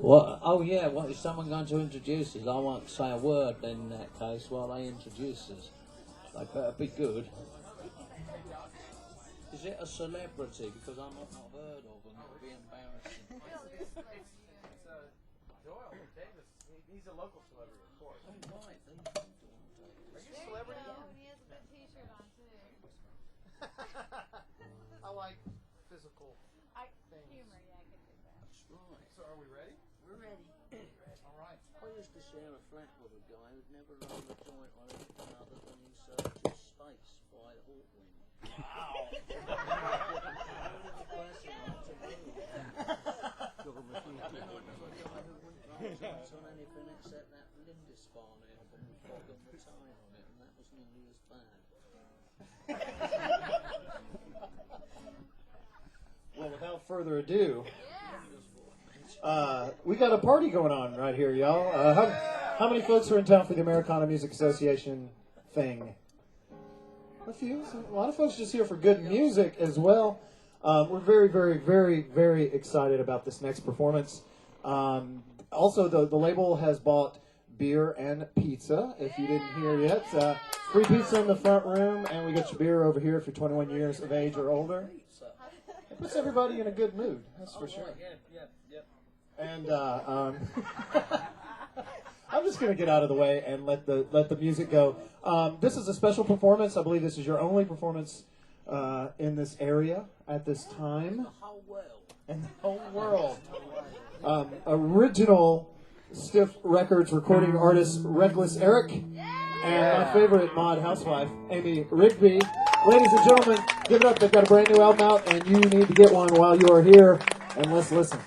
What? Oh yeah, what is someone going to introduce us? I won't say a word in that case while they introduce us. They better be good. Is it a celebrity? Because I'm not heard of and it would be embarrassing. Doyle Davis, he's a local celebrity, of course. Oh right, Are you a celebrity? And he has a good t-shirt on too. I like physical things. Humor, yeah, I could do that. That's right. So are we ready? We're ready. All right. I used to share a flat with a guy who'd never rolled a joint on anything other than In Search of Space by Hawkwind. Wow. On anything except that Lindisfarne album with Fog and the Time on it, and that was nearly as bad. Well, without further ado, we got a party going on right here, y'all. How many folks are in town for the Americana Music Association thing? A few. A lot of folks just here for good music as well. We're very, very, very, very excited about this next performance. Also, the label has bought beer and pizza, if you didn't hear yet. Free pizza in the front room, and we got your beer over here if you're 21 years of age or older. It puts everybody in a good mood, that's for sure. And I'm just going to get out of the way and let the music go. This is a special performance. I believe this is your only performance in this area at this time. In the whole world. Original Stiff Records recording artist Wreckless Eric and my favorite mod housewife, Amy Rigby. Ladies and gentlemen, give it up. They've got a brand new album out, and you need to get one while you are here. And let's listen.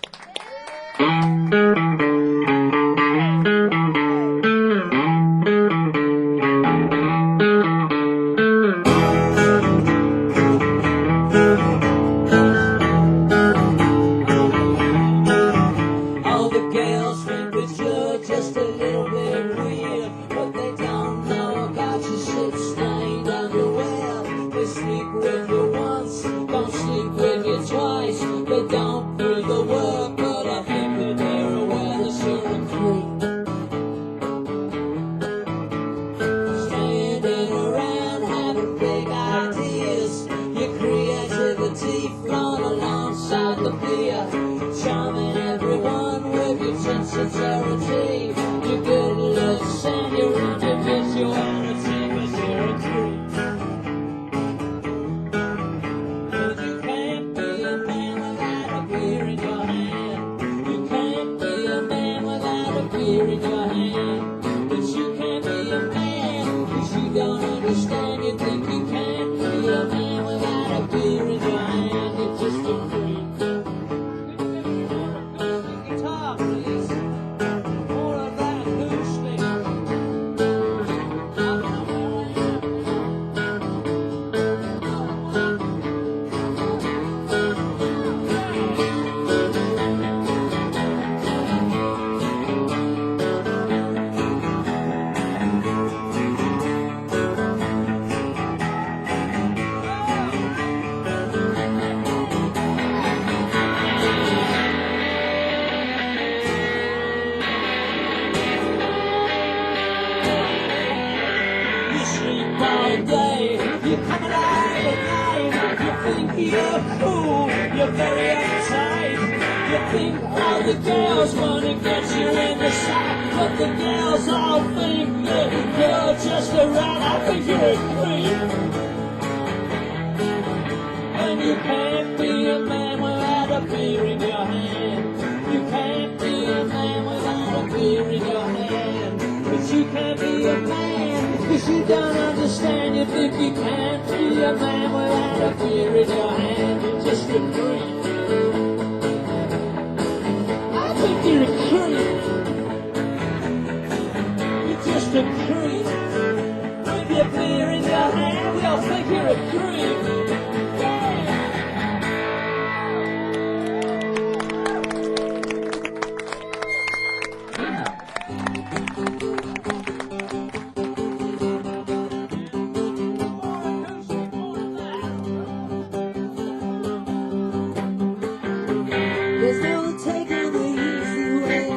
There's no taking the easy way.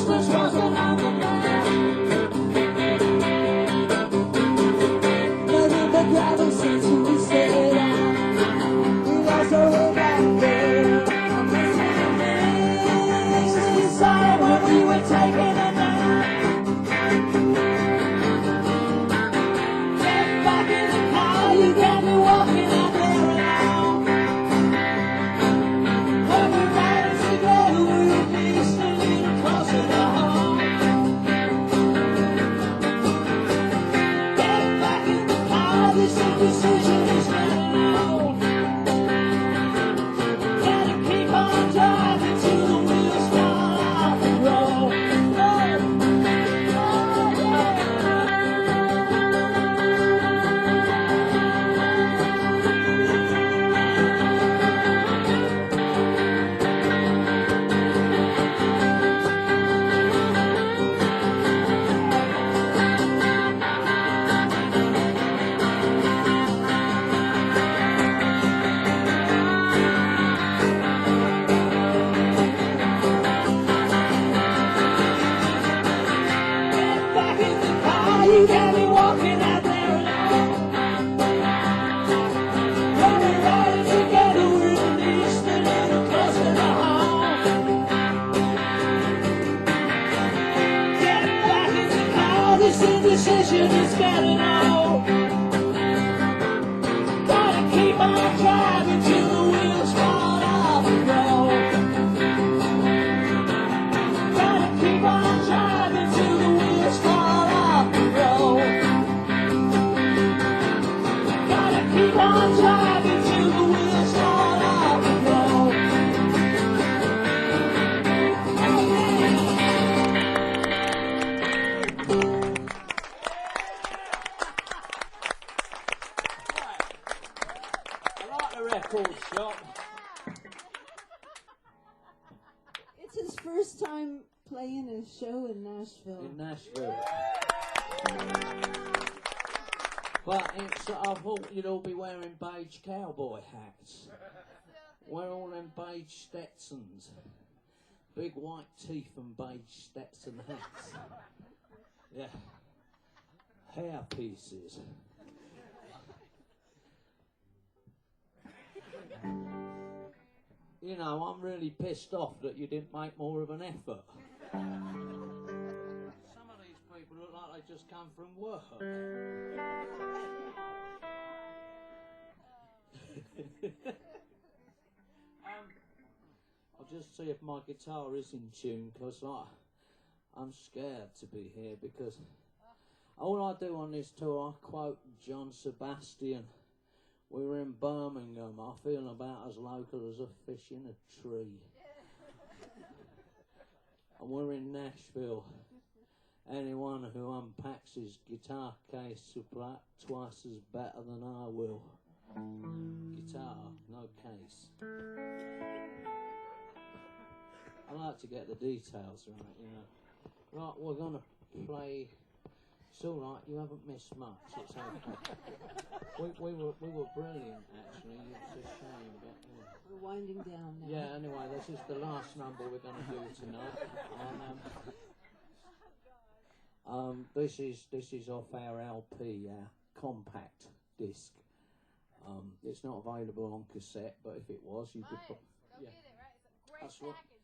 Christmas wasn't on the mind. November gravel since we set out. We lost our way back there. I'm missing the inside when we were taking a nap. Get back in the car, you got me walking out there alone. When we're riding together, we're at least a little closer to home. Get back in the car, this indecision is getting old. Gotta keep on driving till the wheels fall off the road. Get back in the car, you got me walking out there alone. When we're riding together, we're at least a little closer to home. Get back in the car, this indecision is getting old. Gotta keep on driving till the wheels fall off the road. Gotta keep on driving till the wheels fall off the road. Gotta keep on driving till the wheels fall off the road. I like the record shop. It's his first time playing a show in Nashville. In Nashville. But it's, I thought you'd all be wearing beige cowboy hats. Wear all them beige Stetsons. Big white teeth and beige Stetson hats. Yeah. Hair pieces. You know, I'm really pissed off that you didn't make more of an effort. Some of these people look like they just come from work. I'll just see if my guitar is in tune, because I'm scared to be here, because all I do on this tour, I quote John Sebastian. We were in Birmingham. I feel about as local as a fish in a tree. And we're in Nashville. Anyone who unpacks his guitar case will play it twice as better than I will. Guitar, no case. I like to get the details right, you know. Right, we're gonna play. It's all right. You haven't missed much. It's okay. we were brilliant, actually. It's a shame, but yeah. We're winding down now. Yeah. Anyway, this is the last number we're going to do tonight. This is off our LP, our compact disc. It's not available on cassette, but if it was, you could. Go Yeah. get it, right? It's a great That's what- package.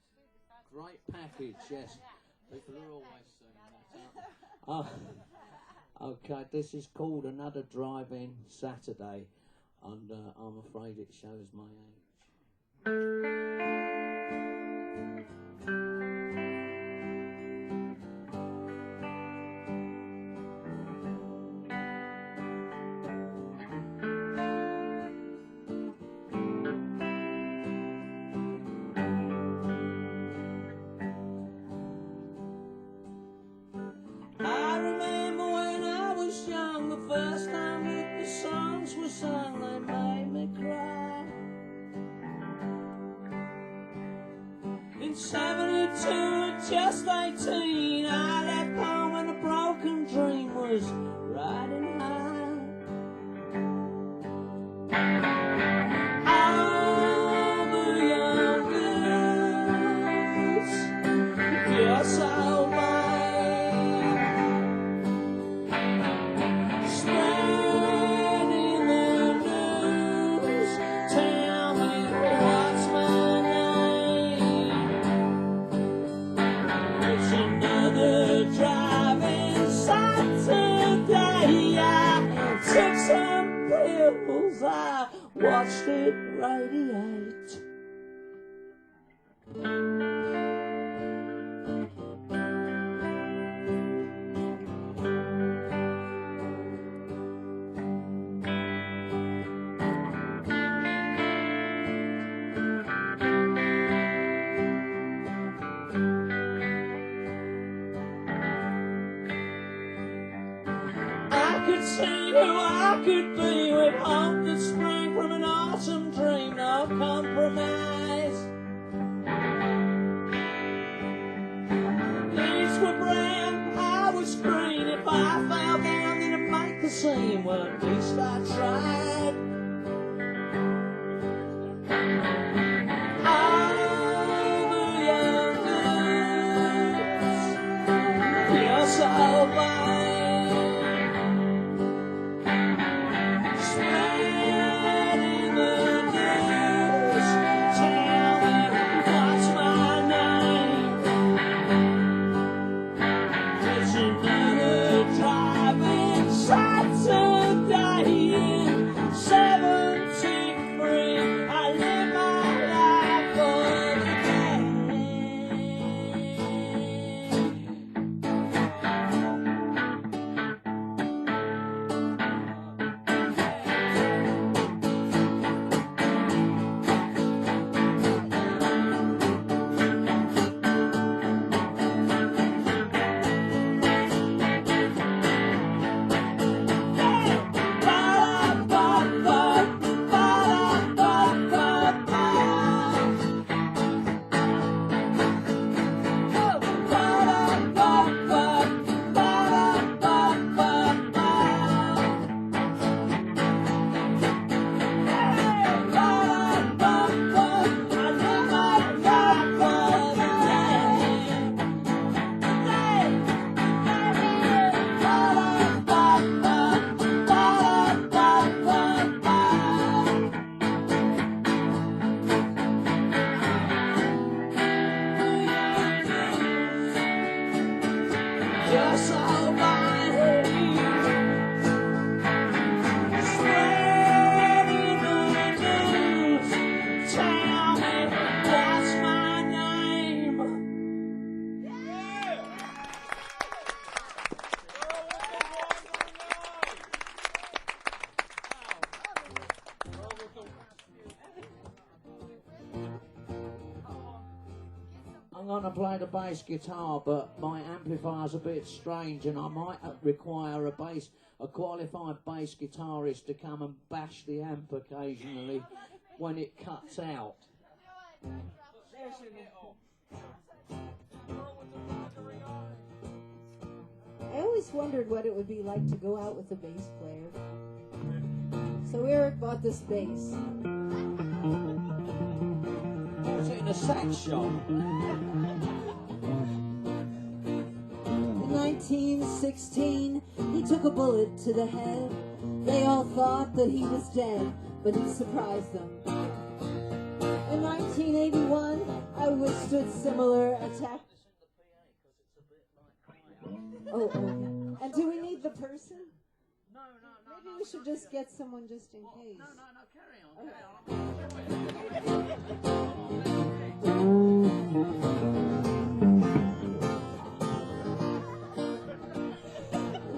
Great package, yes. People are always saying that. Okay, this is called Another Drive-In Saturday, and I'm afraid it shows my age. I remember when I was young, the first time that the songs were sung, they made me cry. In 72, at just 18, I left home and a broken dream was riding high. All the young girls, yes, I driving Saturday. I took some pills, I watched it radiate. I could see who I could be with hope that sprang from an awesome dream, no compromise. Leaves were brown, I was green. If I fell down, then it'd make the scene. Well, at least I tried. All the young girls, you're so fine. I'm going to play the bass guitar, but my amplifier's a bit strange, and I might require a qualified bass guitarist to come and bash the amp occasionally when it cuts out. I always wondered what it would be like to go out with a bass player. So Eric bought this bass. Was it in a sax shop? In 1916, he took a bullet to the head. They all thought that he was dead, but he surprised them. In 1981, I withstood similar attack. Oh, okay. And do we need the person? No. Maybe we should just get someone just in case. No, carry on.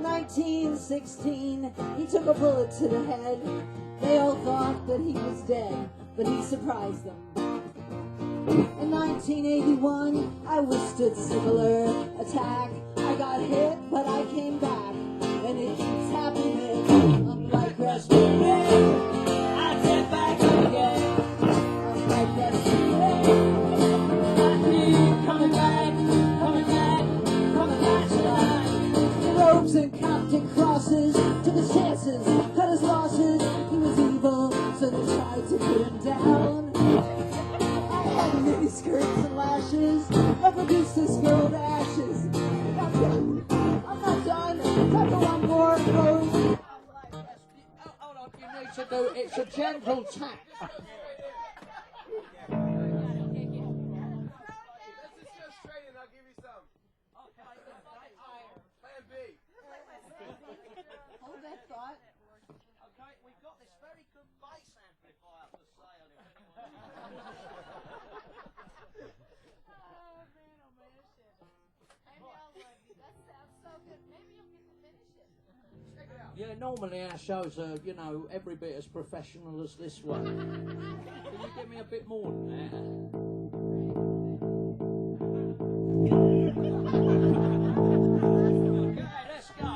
1916, he took a bullet to the head. They all thought that he was dead, but he surprised them. In 1981, I withstood similar attack. I got hit, but I came back, and it keeps happening. I'm like Rasputin, I get back again. I'm like Rasputin, I keep coming back tonight. The robes and Coptic crosses, took his chances, cut his losses. He was evil, so they tried to put him down. I had mini skirts and lashes, I produced this girl to ashes. I'm not done. Time for one more close. Hold on, you need to do it's a gentle tap. Let's just go straight and I'll give you some. Yeah, normally our shows are, you know, every bit as professional as this one. Can you give me a bit more than that? Okay, let's go.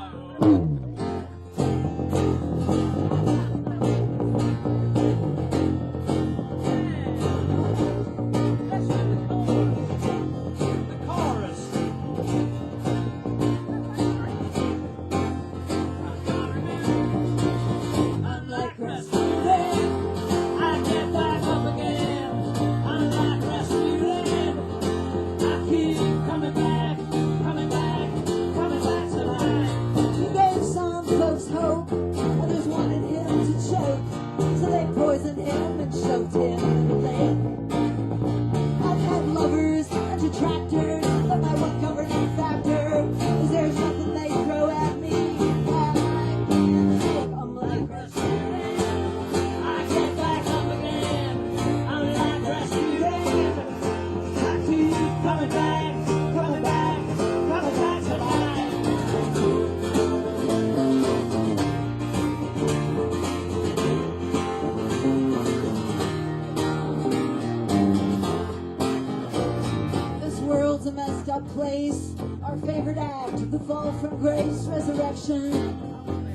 Place, our favorite act, the fall from grace, resurrection.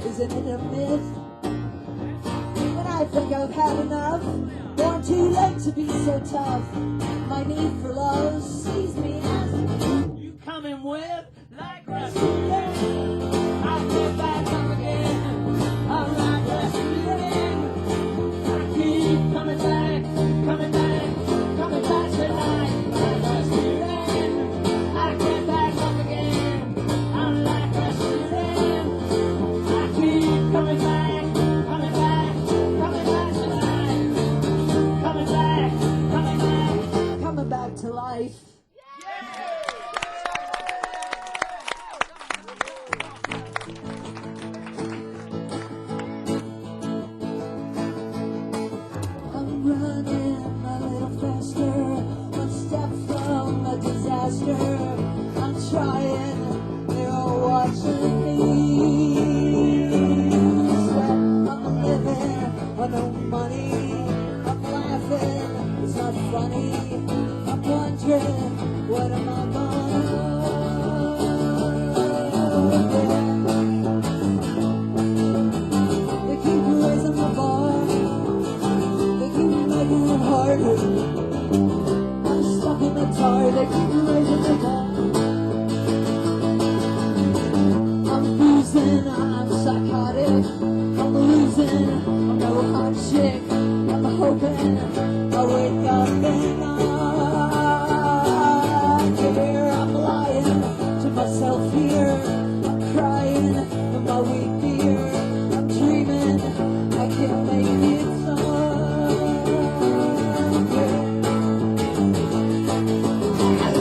Isn't it a myth? When I think I've had enough, born too late to be so tough, my need for love sees me as you coming with like Rasputin. I'll get back up again. I'm like Rasputin. I keep coming back, coming back, coming back tonight. Like Rasputin. To life. I'm running a little faster, one step from a disaster. I'm trying, they're all watching me. Sweat, I'm living on no money. I'm laughing, it's not funny. Wondering what am I gonna do? They keep raising the bar, they keep making it harder. I'm stuck in the tar, they keep raising the bar. I'm boozing, I'm psychotic, I'm losing, I'm no hot chick. I'm hoping I wake up and I'm lying to myself here. I'm crying for my weak fear. I'm dreaming I can make it somewhere.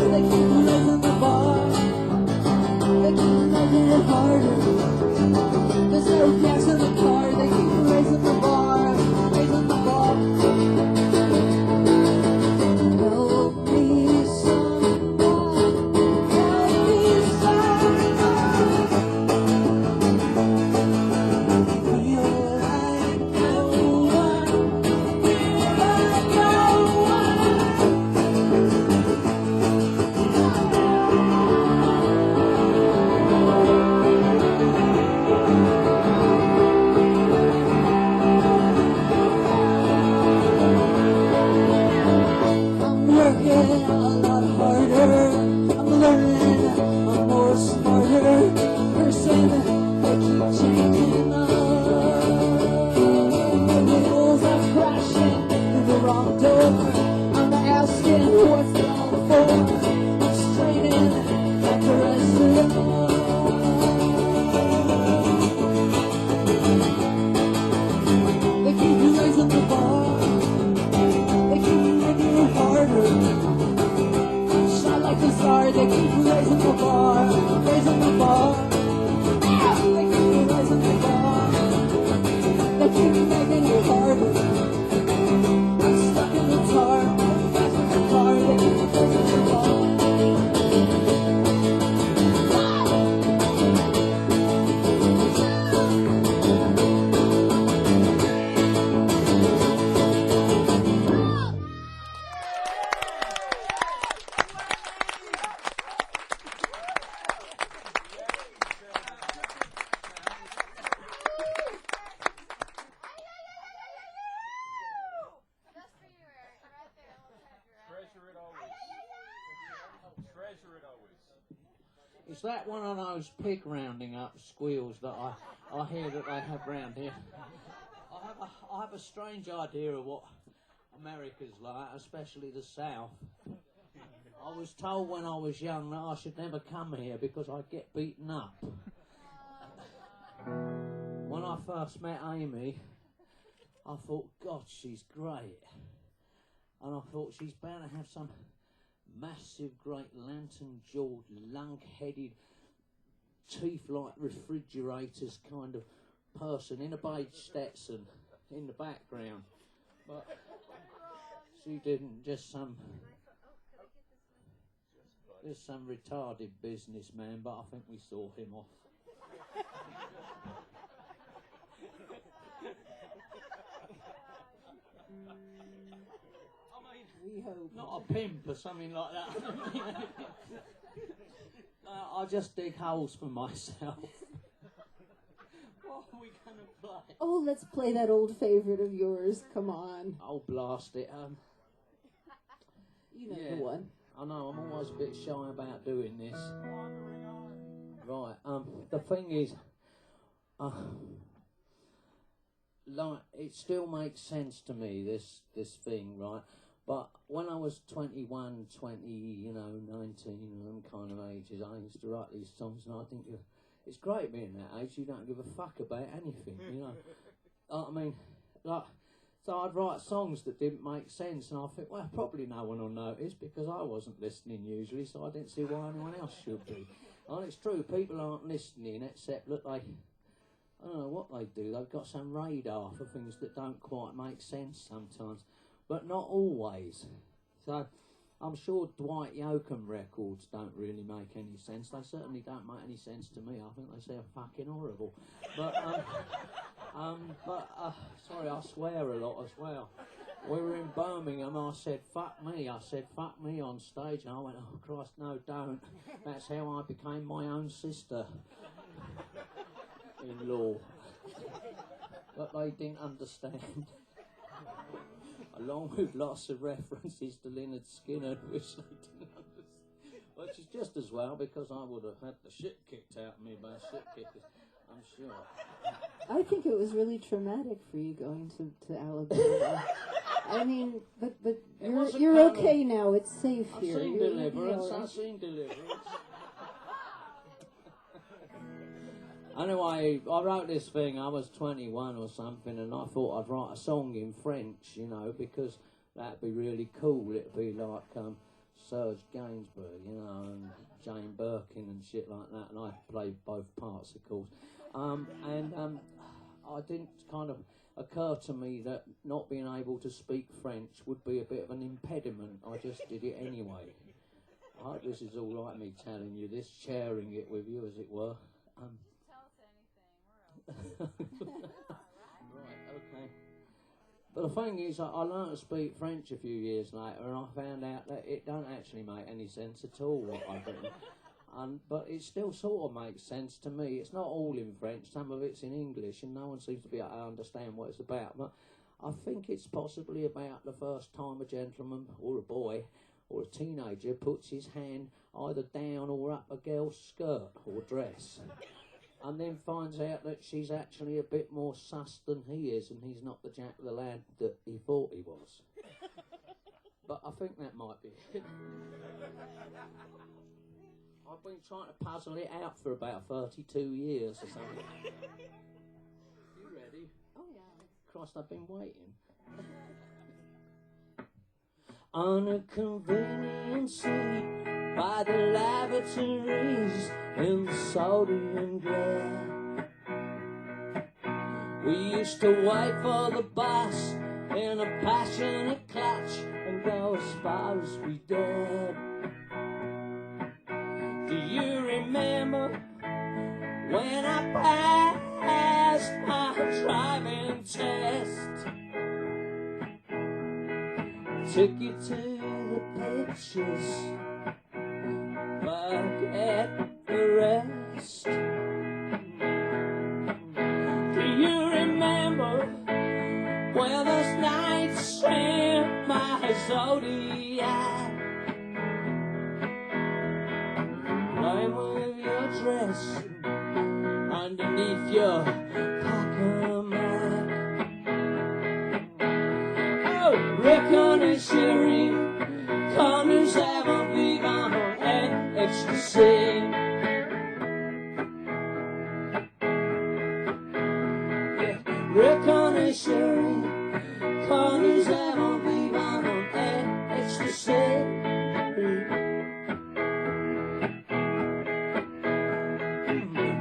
They keep raising the bar. They keep making it harder. There's no gas in the car. They keep raising the bar, raising the bar. Is that one of those pig rounding up squeals that I hear that they have round here? I have a strange idea of what America's like, especially the South. I was told when I was young that I should never come here because I'd get beaten up. When I first met Amy, I thought, God, she's great. And I thought she's bound to have some massive, great lantern-jawed, lung-headed, teeth like refrigerators kind of person in a beige Stetson in the background. But she didn't, just some retarded businessman, but I think we saw him off. We hope. Not a pimp or something like that. I just dig holes for myself. What are we going to play? Oh, let's play that old favorite of yours. Come on. Oh, blast it. You know yeah. the one. I know, I'm always a bit shy about doing this. Right, the thing is, like, it still makes sense to me, this thing, right? But when I was 21, 20, 19, them kind of ages, I used to write these songs, and I think it's great being that age. You don't give a fuck about anything, I mean, like, so I'd write songs that didn't make sense, and I think, well, probably no one will notice because I wasn't listening usually, so I didn't see why anyone else should be. And it's true, people aren't listening, except that I don't know what they do. They've got some radar for things that don't quite make sense sometimes. But not always. So I'm sure Dwight Yoakam records don't really make any sense. They certainly don't make any sense to me. I think they sound fucking horrible. But sorry, I swear a lot as well. We were in Birmingham. I said fuck me. I said fuck me on stage, and I went, oh Christ, no, don't. That's how I became my own sister in law. But they didn't understand. Along with lots of references to Lynyrd Skynyrd, which they didn't understand. Which is just as well, because I would have had the shit kicked out of me by shit kickers, I'm sure. I think it was really traumatic for you going to Alabama. I mean, but you're okay now. It's safe here. I've seen Deliverance. I've seen Deliverance. Anyway, I wrote this thing, I was 21 or something, and I thought I'd write a song in French, because that'd be really cool. It'd be like Serge Gainsbourg, and Jane Birkin and shit like that, and I played both parts, of course. I didn't kind of occur to me that not being able to speak French would be a bit of an impediment. I just did it anyway. I hope this is all right, me telling you this, sharing it with you, as it were. Right, okay. But the thing is, I learned to speak French a few years later, and I found out that it don't actually make any sense at all, what I've written. But it still sort of makes sense to me. It's not all in French, some of it's in English, and no one seems to be able to understand what it's about. But I think it's possibly about the first time a gentleman, or a boy, or a teenager puts his hand either down or up a girl's skirt or dress. And then finds out that she's actually a bit more sus than he is, and he's not the Jack the Lad that he thought he was. But I think that might be it. I've been trying to puzzle it out for about 32 years or something. You ready? Oh, yeah. Christ, I've been waiting. On a convenient seat by the lavatories in the sodium glare, we used to wait for the bus in a passionate clutch and go as far as we dared. Do you remember when I passed my driving test? Took you to the pictures, forget the rest. Do you remember when those nights in my Zodiac? Playing with dress underneath your pocket. Oh, Reconnez Cherie, quand nous avons vivant en ecstasy. Yeah, Reconnez Cherie, quand nous avons vivant en ecstasy.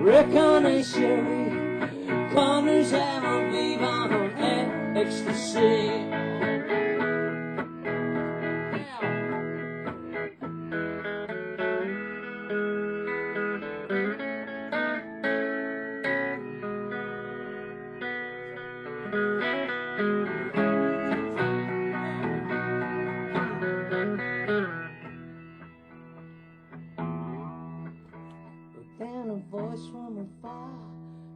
Reconnez Cherie, quand nous avons vivant en ecstasy. Then a voice from afar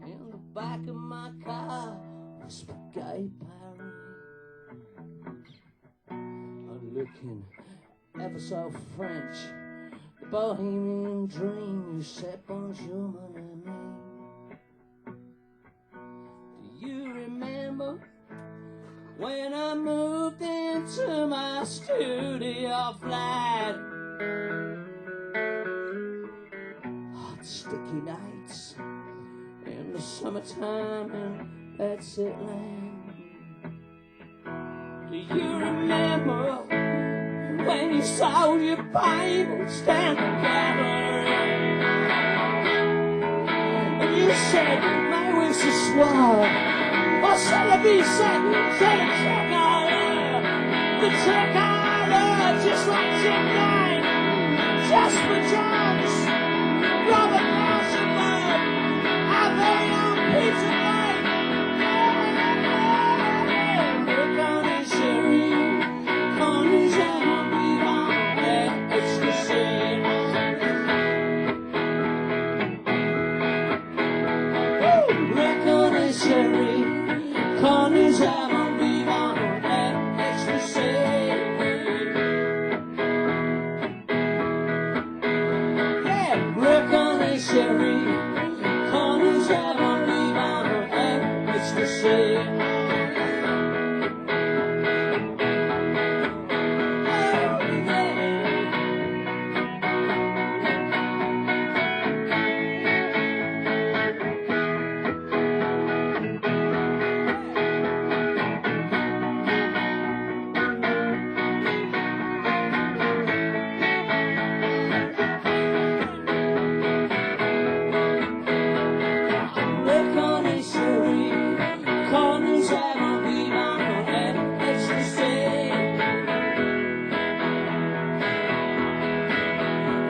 in the back of my car whispered, "Gay Paris." I'm looking ever so French, the bohemian dream. You said bonjour, mon ami. Do you remember when I moved into my studio flat? Hot, sticky nights in the summertime in that's it land. Do you remember when you sold your pain and stand together? And you said, "My wish is swore." Or shall it be said, "Say the check out, the check out, just like tonight, just for Jones, Robert Marshall, our very own pizza night." Reconnez Cherie, quand nous avons vivant en ecstasy. Reconnez Cherie, quand nous avons vivant en ecstasy. Yeah, Reconnez Cherie, quand nous avons vivant en ecstasy. Reconnez Cherie, quand nous avons vivant en ecstasy.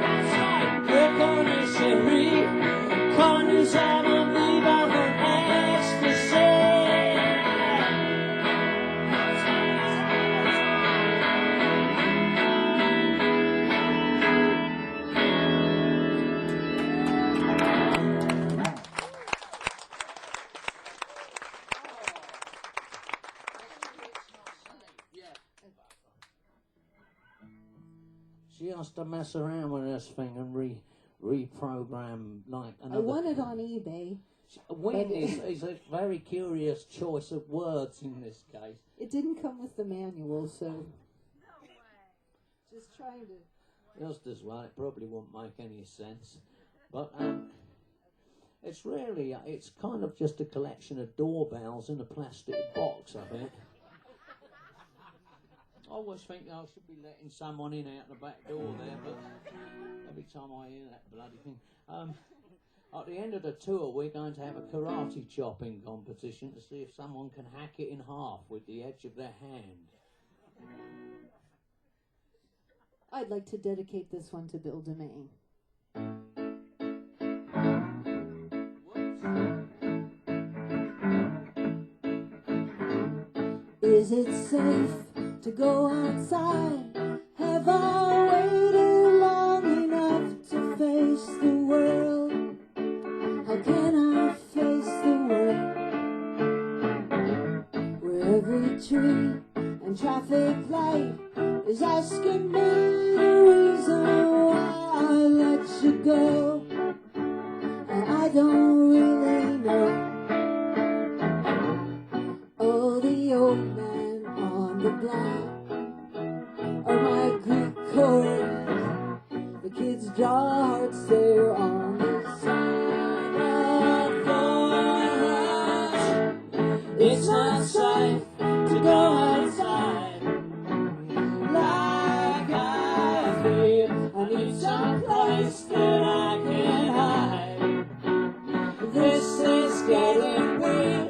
That's right, Reconnez Cherie, quand nous avons vivant en ecstasy. She has to mess around with this thing and reprogram like I another. won it on eBay. Win is a very curious choice of words in this case. It didn't come with the manual, so just trying to. Just as well, it probably won't make any sense. But it's really, it's kind of just a collection of doorbells in a plastic box, I think. I always think I should be letting someone in out the back door there, but every time I hear that bloody thing. At the end of the tour, we're going to have a karate chopping competition to see if someone can hack it in half with the edge of their hand. I'd like to dedicate this one to Bill DeMay. Is it safe to go outside? Have I waited long enough to face the world? How can I face the world where every tree and traffic light is asking me the reason why I let you go? I don't really know. Oh, the old man on the block, or my Greek chorus. The kids draw hearts there on the sidewalk for us. It's not safe to go outside like I feel. I need some place that I can hide. This is getting weird.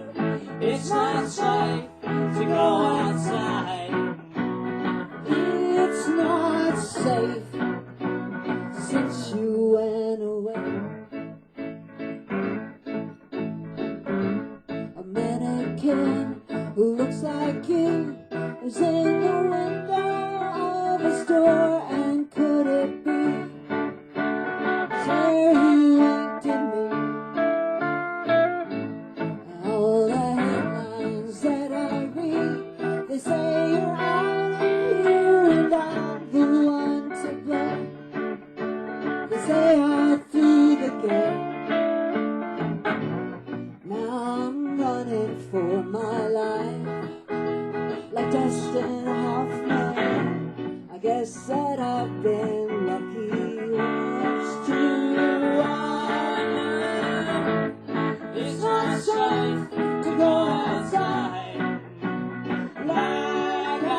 It's not safe to go outside. It's not safe since you went away. A mannequin who looks like you is in the window of a store, and could it be sir who winked at me? All the headlines that I read, they say you're out of here and I'm the one to blame. They say I threw the game. Now I'm running for my life like Dustin Hoffman. I guess that I've been lucky once too. I know it's not safe to go outside like I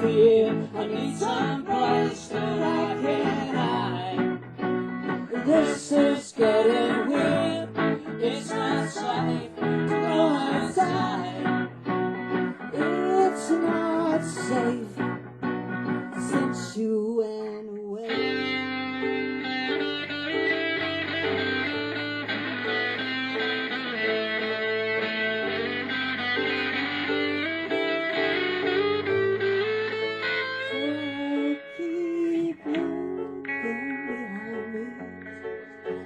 feel. I need some place that I can hide. This is getting weird. It's not safe to go outside. It's not safe since you went away. So I keep looking behind me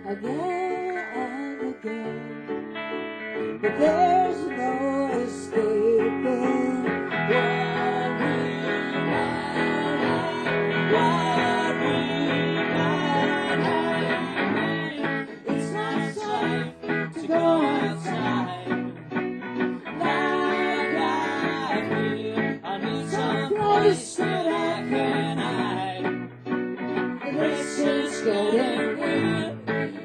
again and again, but there's no escaping what we might have. It's not safe to go outside like I feel. I need some place that I can hide. This is getting weird.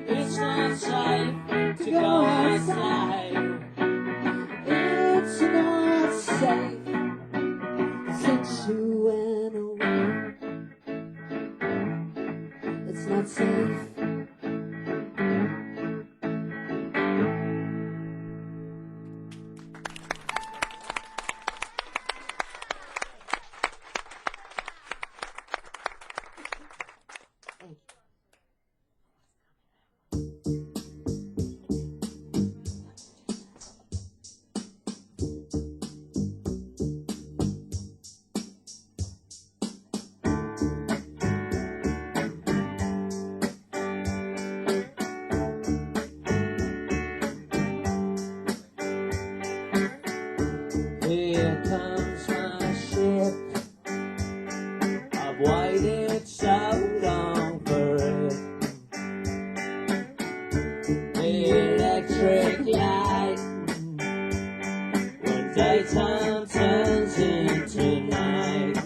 It's not safe to go outside. It's not safe since you went away. It's not safe. Here comes my ship. I've waited so long for it. The electric light, when daytime turns into night.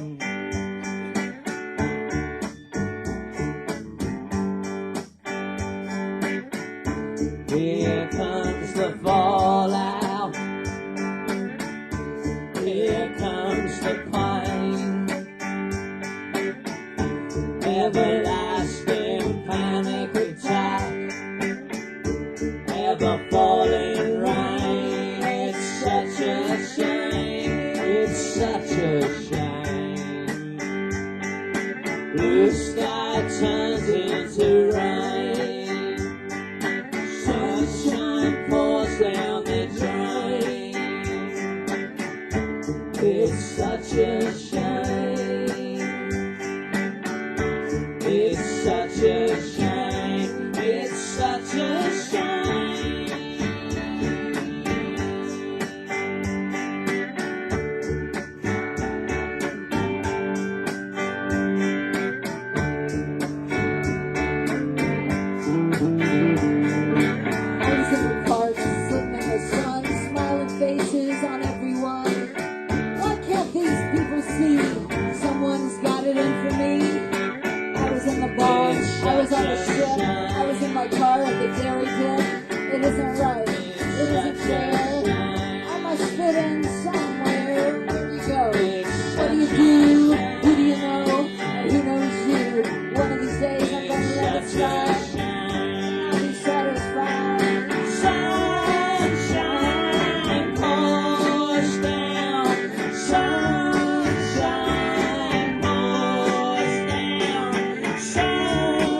Here comes the fallout. Here comes the pain. Everlasting panic attack. Ever falling rain. It's such a shame. It's such a shame. Blue sky turns into rain. Sunshine pours down the drain. It's such a shame. It's such a shame. It's such a shame. Mary did. It isn't right. It isn't fair. I must fit in somewhere. Where do you go? What do you do? Who do you know? And who knows you? One of these days I'm gonna let it slide. I'll be satisfied. Sunshine pours down. Sunshine pours down. Sunshine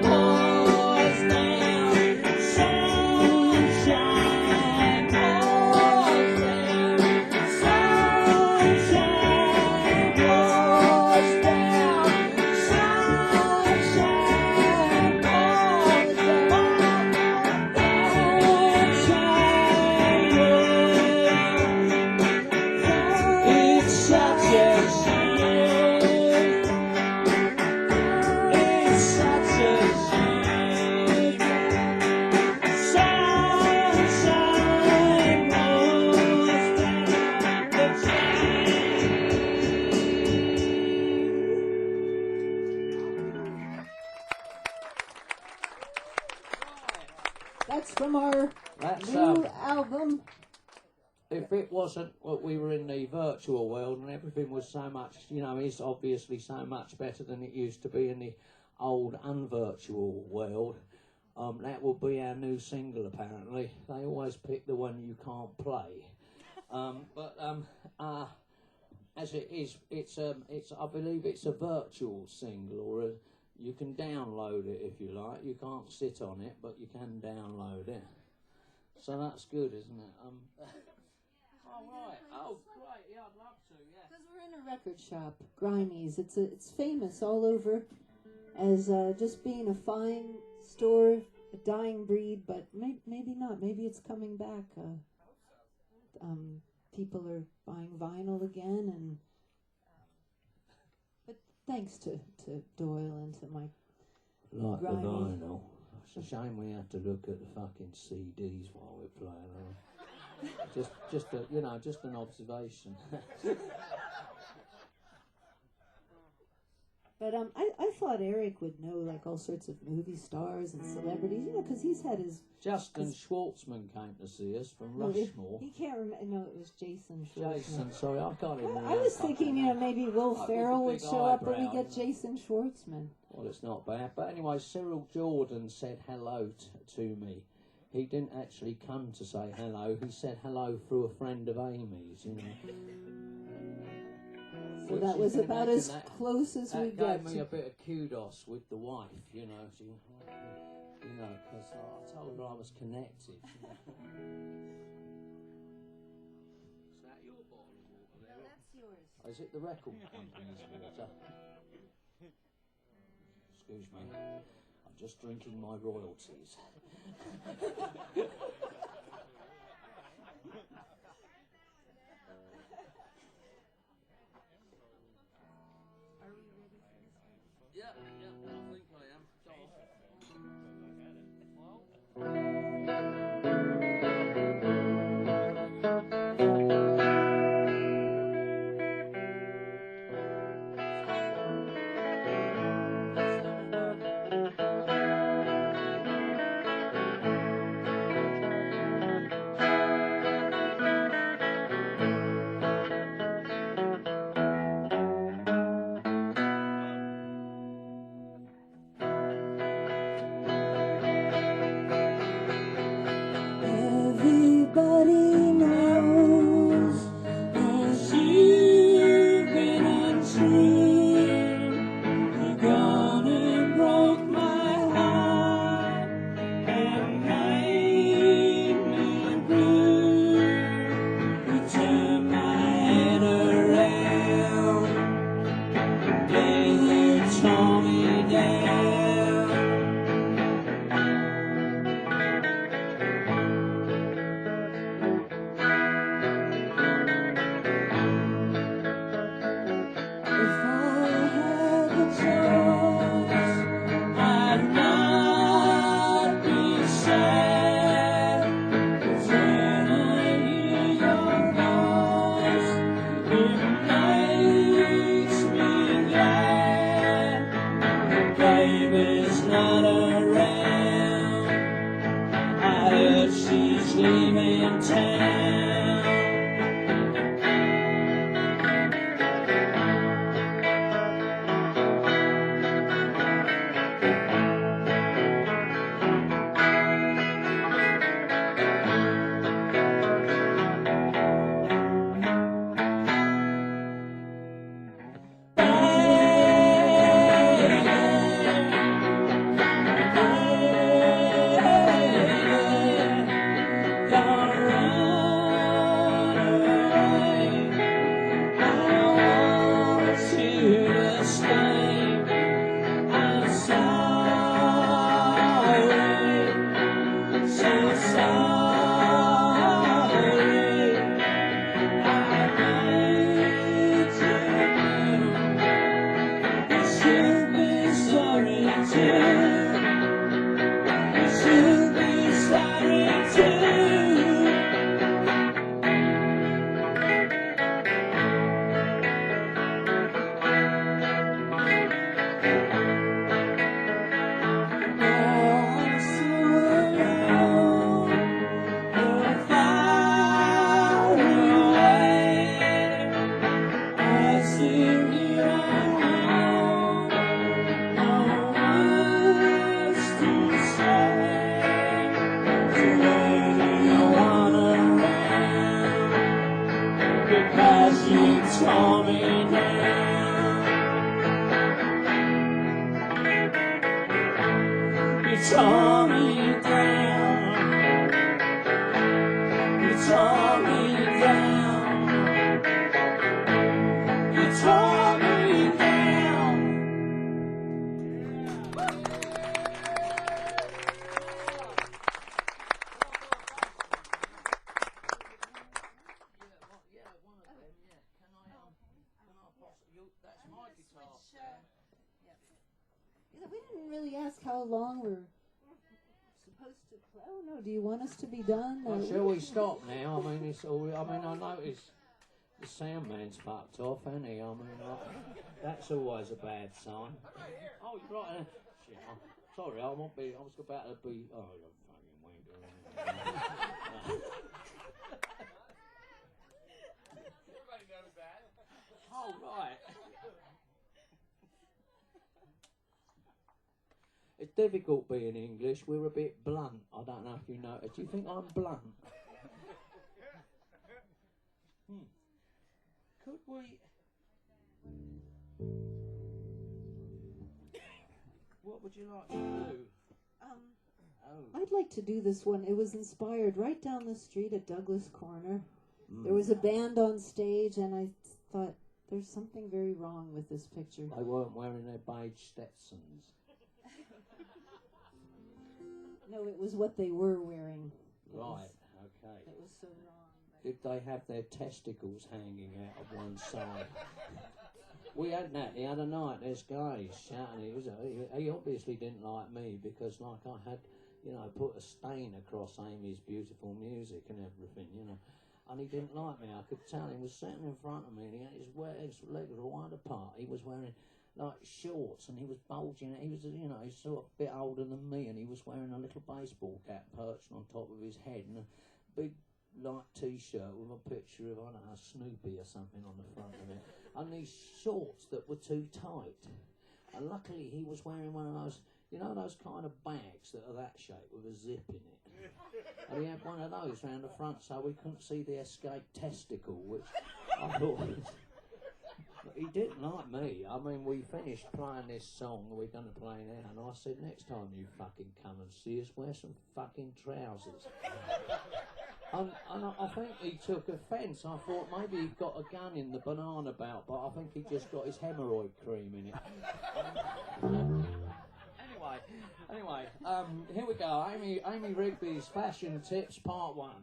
pours down. Sunshine pours down. Sunshine pours down. Sunshine pours down. It's such a shame. It's such a shame. Sunshine pours down the That's from our That's new album. if it wasn't what we were in the virtual world and everything was so much, you know, it's obviously so much better than it used to be in the old unvirtual world. That will be our new single. Apparently, they always pick the one you can't play. As it is, it's I believe it's a virtual single, or you can download it if you like. You can't sit on it, but you can download it. So that's good, isn't it? Oh, right. Oh, great. Yeah, I'd love to, yeah. Because we're in a record shop, Grimeys. It's famous all over as just being a fine store, a dying breed, but maybe not. Maybe it's coming back. People are buying vinyl again, and but thanks to Doyle and to my Like the Grimy. vinyl. It's a shame we have to look at the fucking CDs while we're playing them. Just an observation. But I thought Eric would know like all sorts of movie stars and celebrities, you know, because he's had his. Justin Schwartzman came to see us from No, Rushmore. he can't remember. No, it was Jason Schwartzman. Jason, sorry, I can't even I was thinking, you know, maybe Will Like with Ferrell the would big show up, but we eyebrow, get you know. Jason Schwartzman. Well, it's not bad. But anyway, Cyril Jordan said hello to me. He didn't actually come to say hello. He said hello through a friend of Amy's, you know. So Which that you was can about imagine as that- close as we That got. gave me a bit of kudos with the wife, you know. She, you know, because I told her I was connected. You know. Is that your bottle of water there? No, that's yours. Is it the record company's water? Excuse me. I'm just drinking my royalties. Yeah, I think I am. Go on. leaving town. We didn't really ask how long we're supposed to play. Oh no, do you want us to be done? Well, shall we stop now? I mean, it's all. I mean, I noticed the sound man's fucked off, hasn't he? I mean, that's always a bad sign. Oh, you're right. Shit, sorry, I won't be. I was about to be. Oh, you fucking wanker. Everybody knows that. Oh, right. It's difficult being English. We're a bit blunt. I don't know if you know. Do you think I'm blunt? Could we... What would you like to do? I'd like to do this one. It was inspired right down the street at Douglas Corner. There was a band on stage, and I thought, there's something very wrong with this picture. They weren't wearing their beige Stetsons. No, it was what they were wearing. Right, okay. It was so wrong. Did they have their testicles hanging out of one side? We had that the other night. This guy shouting. He obviously didn't like me because, like, I had, you know, put a stain across Amy's beautiful music and everything, you know. And he didn't like me. I could tell. He was sitting in front of me and he had his legs were wide apart. He was wearing like shorts and he was bulging. He was, you know, he's sort of a bit older than me, and he was wearing a little baseball cap perched on top of his head and a big light t-shirt with a picture of, I don't know, Snoopy or something on the front of it, and these shorts that were too tight. And luckily he was wearing one of those, you know, those kind of bags that are that shape with a zip in it. And he had one of those round the front so we couldn't see the escaped testicle, which I thought was... But he didn't like me. I mean, we finished playing this song that we're going to play now, and I said, next time you fucking come and see us, wear some fucking trousers. And I think he took offence. I thought maybe he'd got a gun in the banana belt, but I think he just got his hemorrhoid cream in it. Anyway, here we go. Amy Rigby's Fashion Tips Part 1.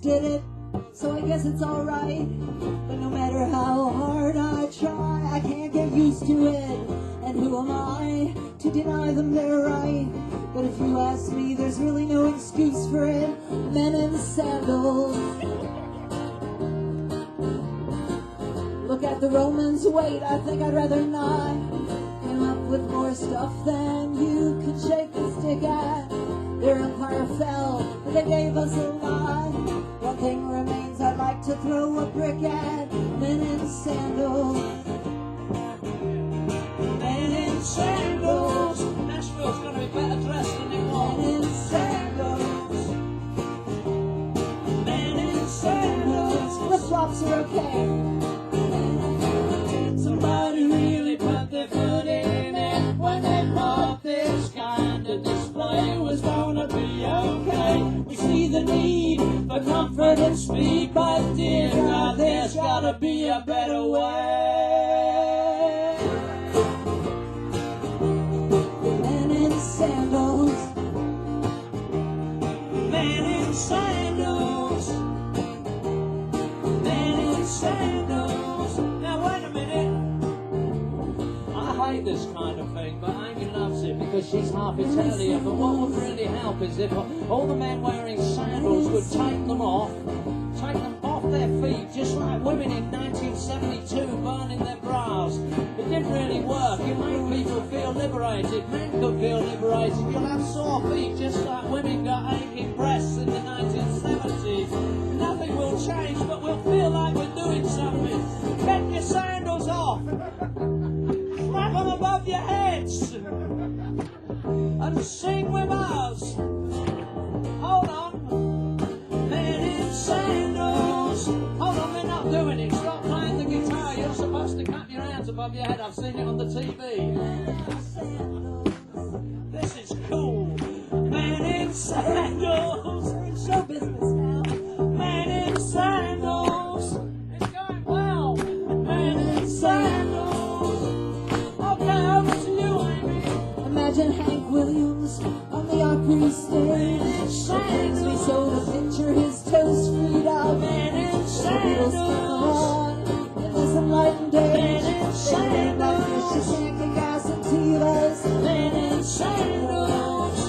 Did it, so I guess it's alright. But no matter how hard I try, I can't get used to it. And who am I to deny them their right? But But if you ask me, there's really no excuse for it. Men in sandals. Look at the Romans, wait, I think I'd rather not. Came up with more stuff than you could shake a stick at. Their empire fell, but they gave us a lot. One thing remains, I'd like to throw a brick at. Men in sandals. Men in sandals. Nashville's going to be better dressed than it was. Men in sandals. Men in sandals. Flip-flops are okay. Somebody really put their foot in it when they thought this kind of display was gonna be okay. We see the need for comfort and speed, but dear God, there's gotta be a better way. Men in sandals. Men in sandals. Men in sandals. Now wait a minute. I hate this kind of thing, but Amy loves it because she's half Italian. But what would really help is if all the men wearing sandals would take them off their feet, just like women in 1972 burning their bras. It didn't really work. It made people feel liberated. Men could feel liberated. You'll have sore feet just like women got aching breasts in the 1970s. Nothing will change, but we'll feel like we're doing something. Get your sandals off. Slap them above your heads. And sing with us. Hold on. Men in sandals. Hold on, we're not doing it. Stop playing the guitar. You're supposed to clap your hands above your head. I've seen it on the TV. This is cool. Men in sandals. We're in show business now. Men in sandals. It's going well. Men in sandals. Okay, over to you, Amy. Imagine Hank Williams on the Opry stage. Makes me so to picture his toes freed out. Men in The Beatles sandals. came along in this enlightened age. Men in They like sandals. Mr. Gas and Tito's. Men in sandals.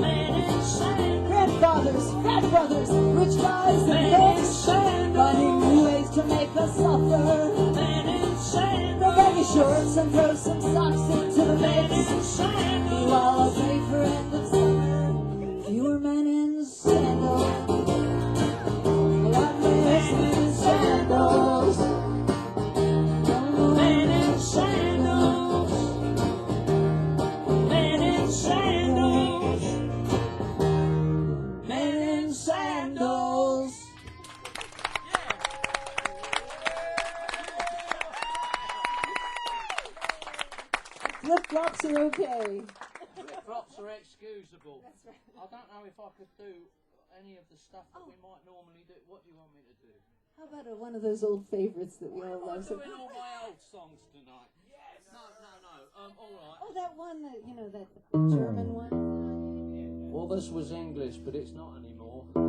Men in sandals. Grandfathers, fat brothers, rich guys and Men in folks, sandals. finding new ways to make us suffer. Men in Throw sandals. baggy shorts and throw some socks into the Men mix. in sandals. Meanwhile, I'll pay for end of summer. Fewer men in sandals. A lot less men in sandals. Men in sandals. Men in sandals. Men in sandals. Flip-flops are okay. Flip-flops are excusable. I don't know if I could do any of the stuff that we might normally do. What do you want me to do? How about one of those old favorites that we all I'm love? doing all my old songs tonight. Yes. No. All right. Oh, that one that, you know, that German one? Well, this was English, but it's not anymore. I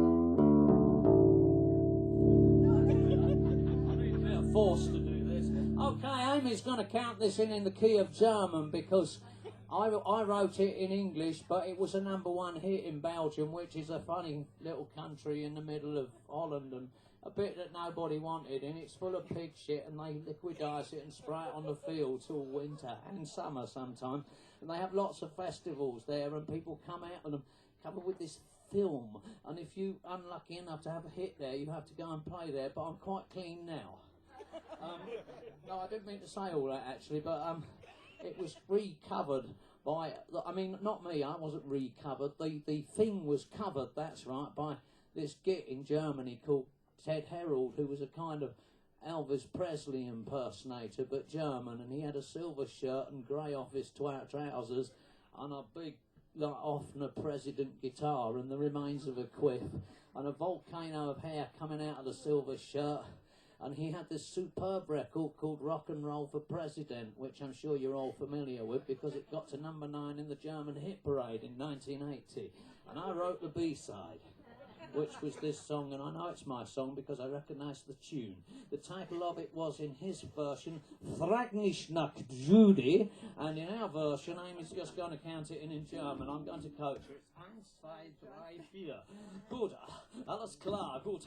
mean, we're forced to do this. Okay, Amy's going to count this in the key of German because I wrote it in English, but it was a #1 hit in Belgium, which is a funny little country in the middle of Holland and a bit that nobody wanted, and it's full of pig shit, and they liquidise it and spray it on the fields all winter and summer sometimes. And they have lots of festivals there, and people come out and covered with this film. And if you're unlucky enough to have a hit there, you have to go and play there. But I'm quite clean now. No, I didn't mean to say all that actually, but it was recovered by, I mean, not me, I wasn't recovered. The thing was covered, that's right, by this git in Germany called Ted Herold, who was a kind of Elvis Presley impersonator, but German, and he had a silver shirt and grey office trousers and a big, like, Offner President guitar and the remains of a quiff and a volcano of hair coming out of the silver shirt. And he had this superb record called Rock and Roll for President, which I'm sure you're all familiar with because it got to #9 in the German hit parade in 1980. And I wrote the B-side. which was this song, and I know it's my song because I recognise the tune. The title of it was, in his version, Reconnez Judy, and in our version, Amy's just going to count it in German. I'm going to coach her. It's 1, 2, 3, 4. Gut, alles klar, gut.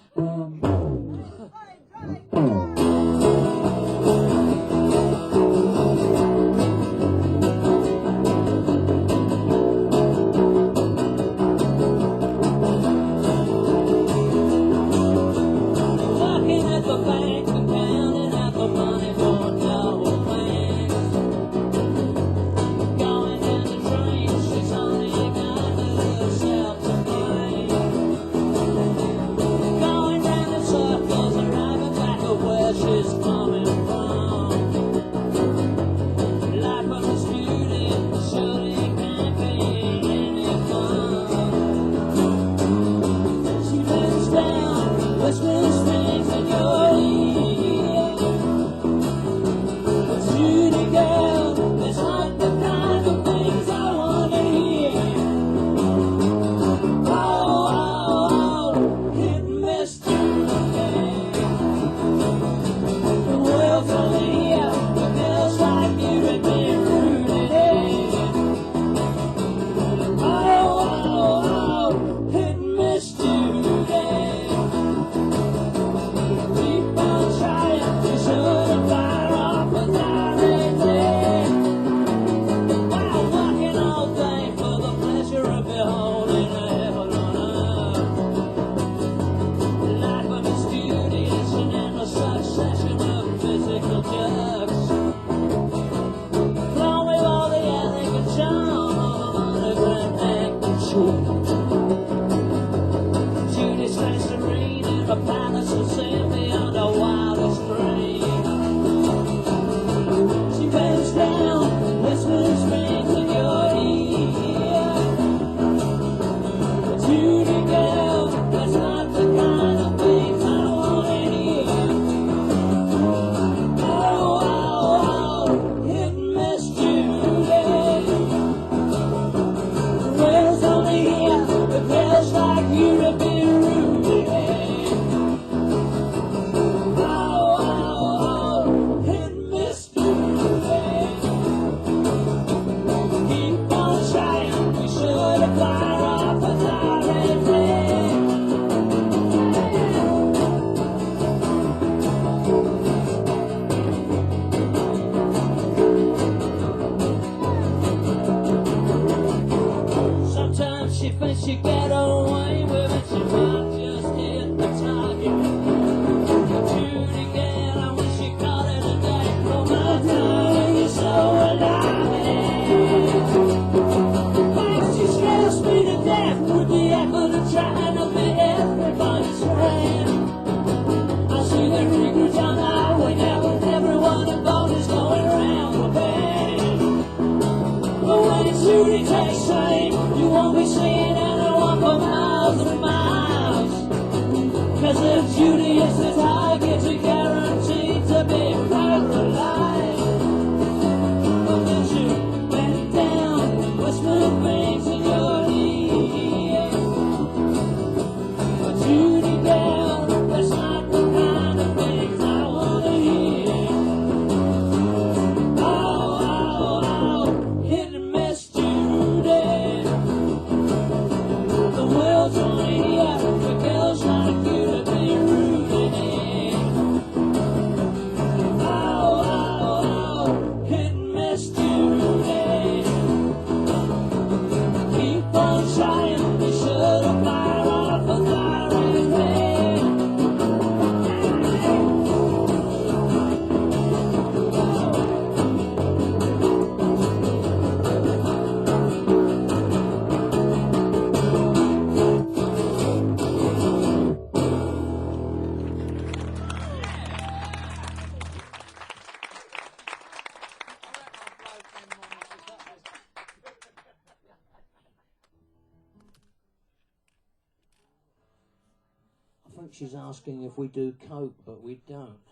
She's asking if we do coke, but we don't.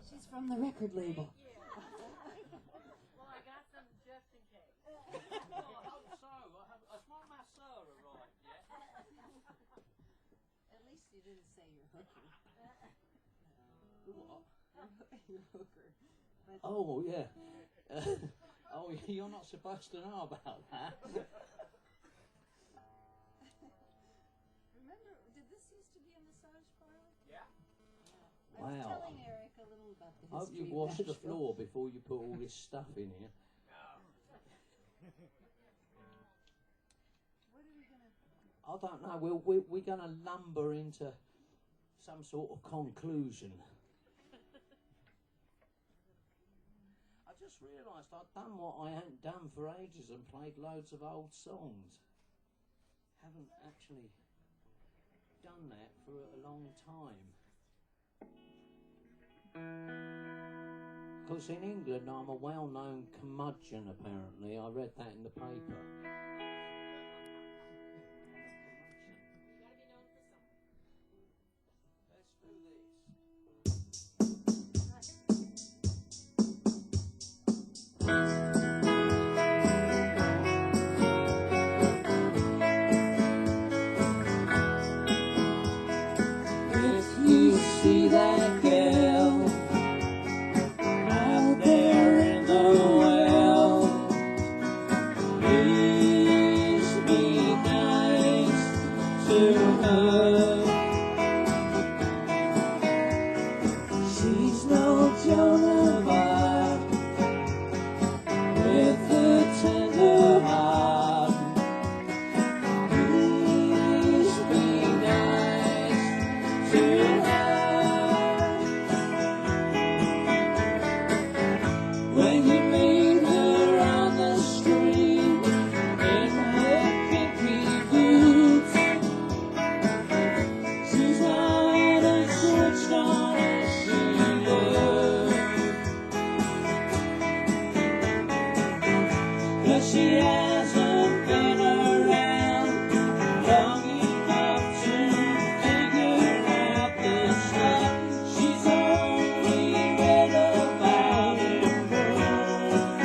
She's from the record label. Well, I got some just in case. I hope so. I smell my soda, right? Yeah. you didn't say you're hooker. What? You're hooker. But Oh, yeah. Oh, you're not supposed to know about that. remember, did this used to be a massage parlor? Yeah. I was Wow. telling Eric a little about the I hope history you of washed the Nashville. floor before you put all this stuff in here. What are we gonna? I don't know. We're going to lumber into some sort of conclusion. I just realised I'd done what I hadn't done for ages and played loads of old songs. Haven't actually done that for a long time. Because in England I'm a well-known curmudgeon, apparently. I read that in the paper. Let's do this. If you see that girl out there in the well, please be nice to her. She's no Joan of Arc with a tender heart. Please be nice to her. When you meet her on the street in her pinky boots, she's not as switched on as she looks. 'Cause she hasn't been around long enough to figure out this stuff. She's only read about it once.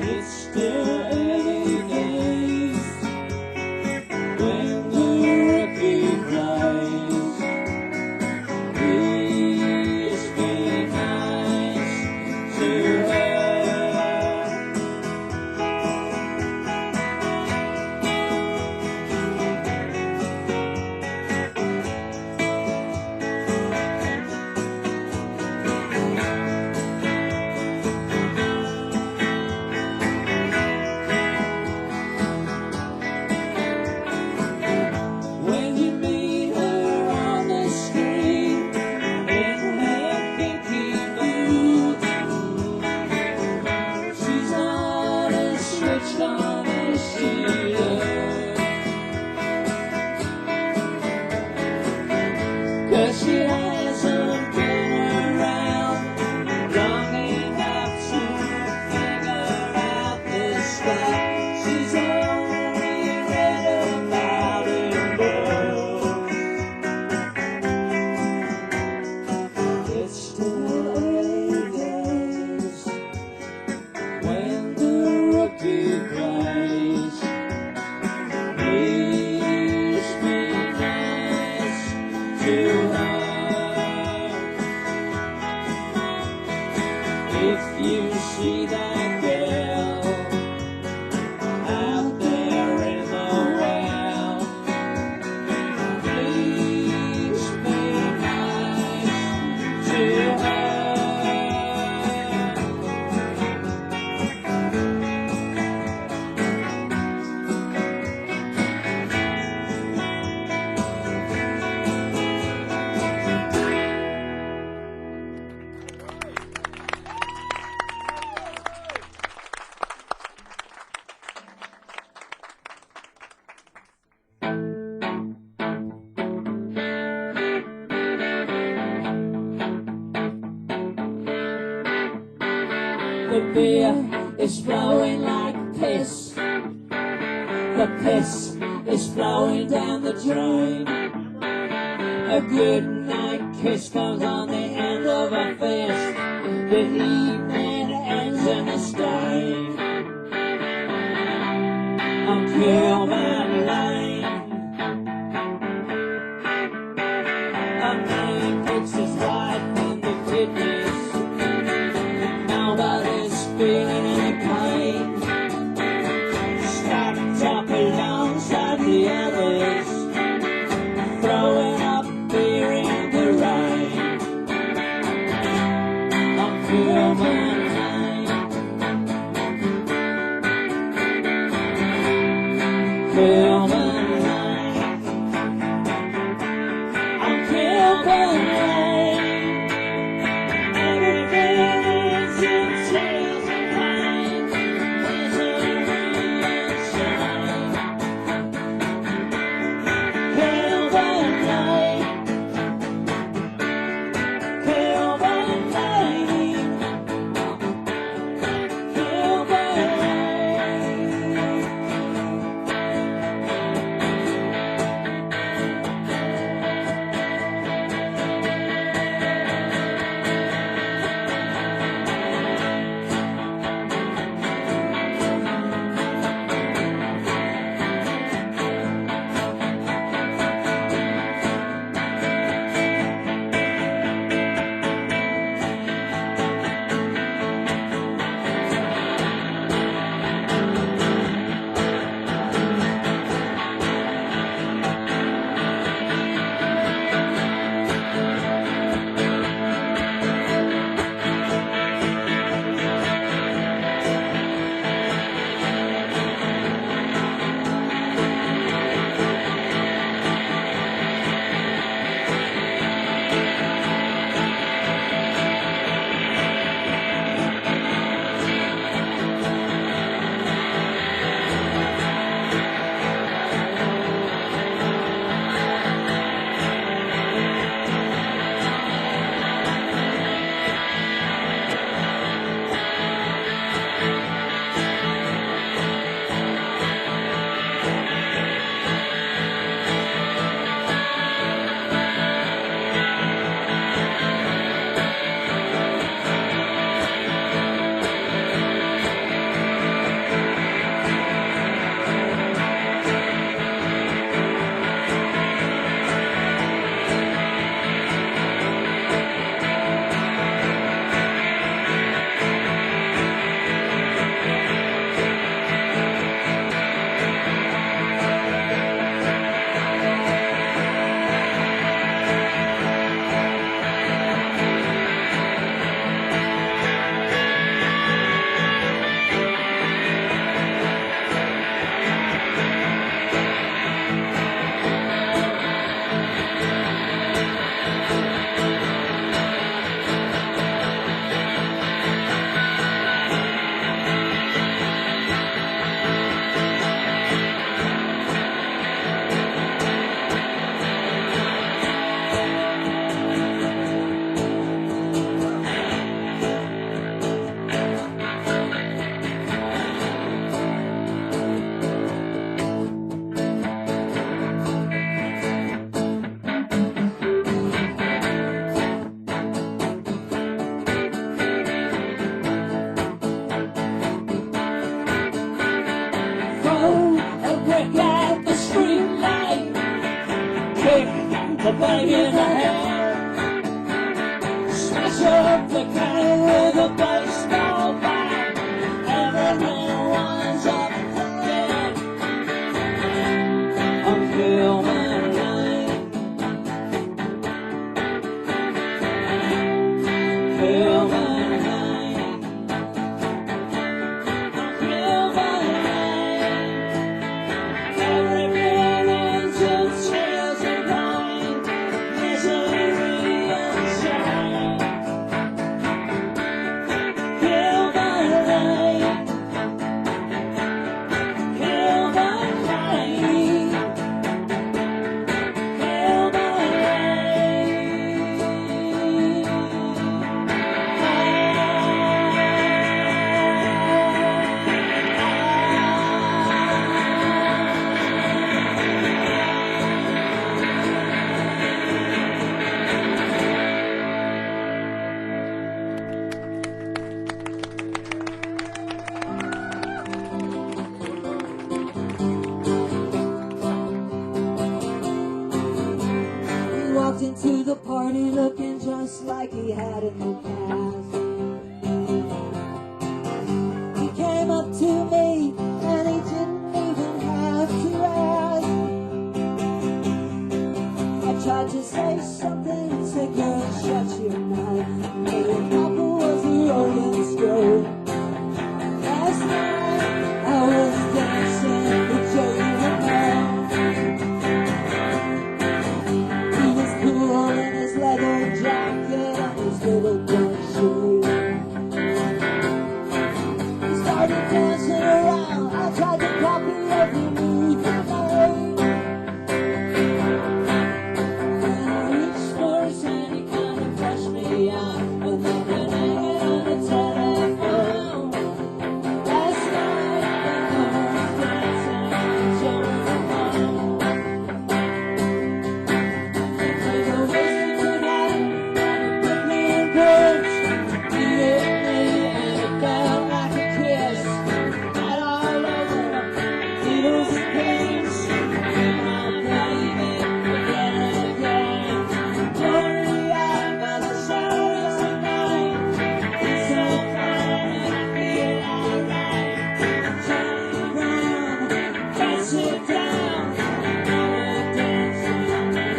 It's still early days when the rookie plays. Please be nice to her. When you meet her on the street in her pinky boots, she's not as switched on as she looks. 'Cause she hasn't been around long enough to figure out this stuff. She's only read about it once. It's still early days when the rookie plays. Please be nice to her. If you see that girl out there in the well, please be nice to her. The beer is flowing like piss. The piss is flowing down the drain. A good night kiss comes on the end of a fist. The evening ends in a stain. On Kilman Lane. feeling any pain, stacked up alongside the others, throwing up beer in the rain. I'm human. Human life. I'm human life. Everything is in tears and pain. Misery and shame. Human life. Human life. Human life. The baby in the head, smash up the cat with a baseball bat. Everyone's up dead. I'm human life. Human life. I'm human life. Everything is just tears and pain. Misery and shame. Human life. Human life. He walked into the party looking just like he had in the past. something to take her, shut your mouth. Maybe Papa was a rolling stone. Last night I was dancing with Joey Ramone. He was cool in his leather jacket and his little black shoes. He started dancing around. I tried to copy every move he made. When I reached for his hand, he kind of brushed me out. And then we're hanging on the telephone. Last night I was dancing with Joey Ramone. We were wasted tonight on the Brooklyn Bridge. He hit me and it felt like a kiss. Right all over, needles and pins. My baby, again and again. Blurry eyed by the shadows of night. It's so fine and I feel alright. Turn around, dance it down. Now we're dancing around.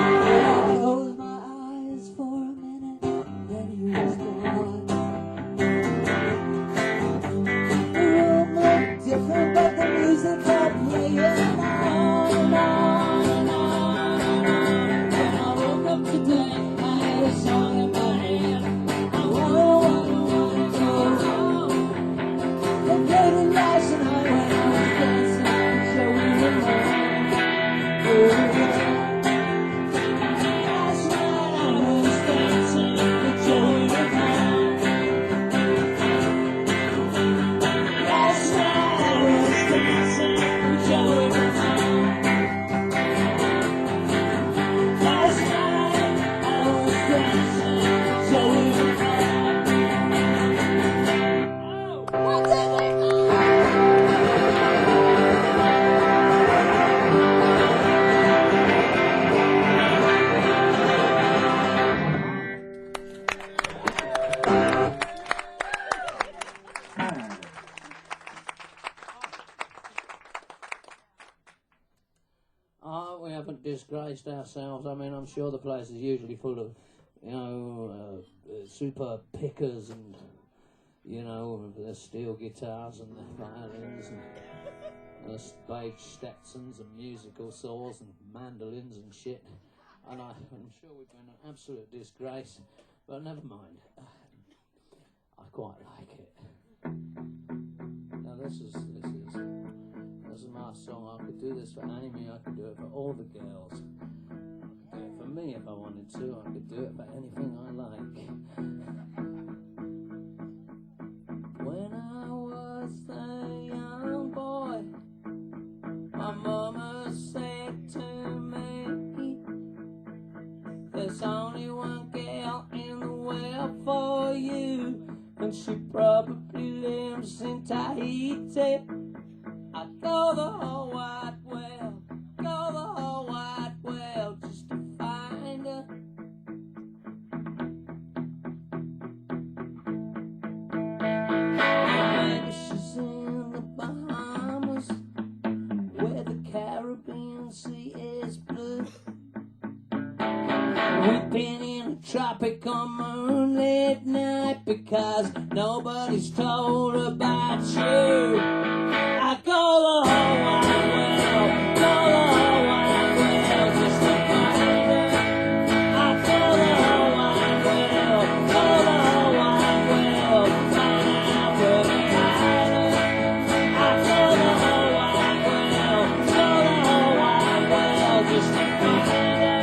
I closed my eyes for a minute, then he was gone. The room looked different, but the music kept playing on and on and on and on. When I woke up today, I had a song in my hand. I wanna go home. They played it last night when I was dancing with Joey Ramone. Last night I was dancing with Joey Ramone. Last night I was dancing with Joey Ramone. Last night I was dancing with Joey Ramone. What did they do? We haven't disgraced ourselves. I mean, I'm sure the place is usually full of, super pickers and, their steel guitars and their violins and their Beige Stetsons and musical saws and mandolins and shit. And I'm sure we've been an absolute disgrace, but never mind. I quite like it. Now this is my song. I could do this for Amy, I could do it for all the girls. I could do it for me if I wanted to, I could do it for anything I like. When I was a young boy, my mama said to me, there's only one girl in the world for you, and she probably lives in Tahiti. I go the whole wide world, just to find her. Maybe she's in the Bahamas, where the Caribbean Sea is blue. We've been in a tropical moonlit night because nobody's told about you. I go the whole wide world, just to find her. I go the whole wide world, find out where to hide her. I go the whole wide world, just to find her.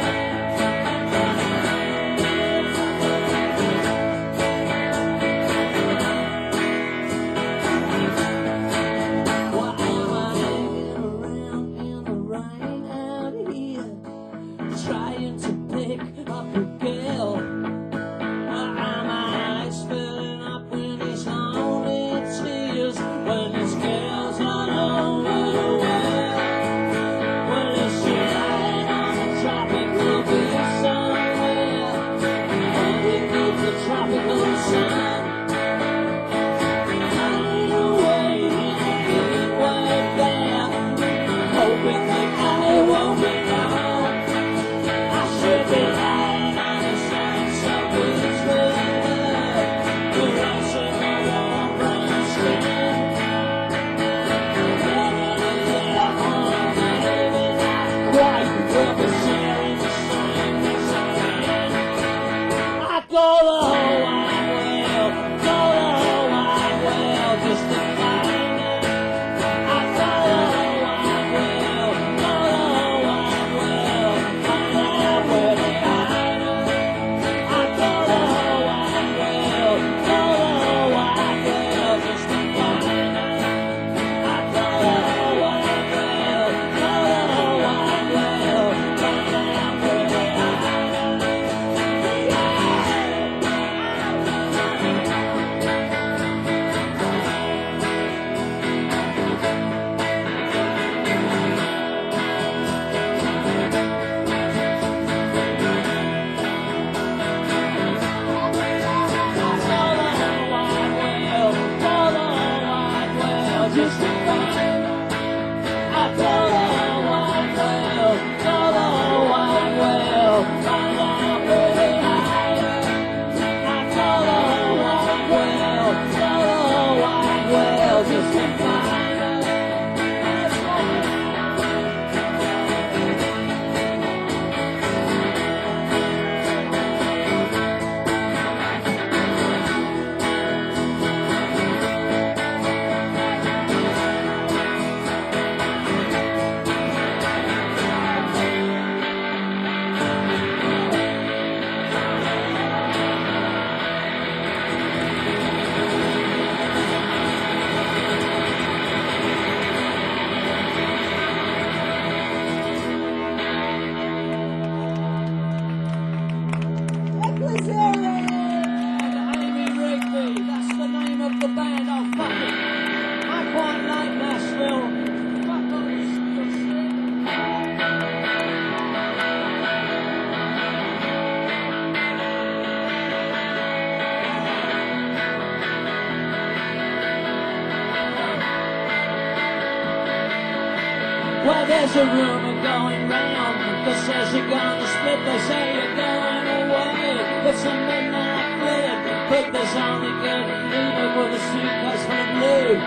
Well, there's a rumor going round that says you're gonna split. They say you're going away. It's a midnight flip, but there's only good leaving with a suitcase full of blue.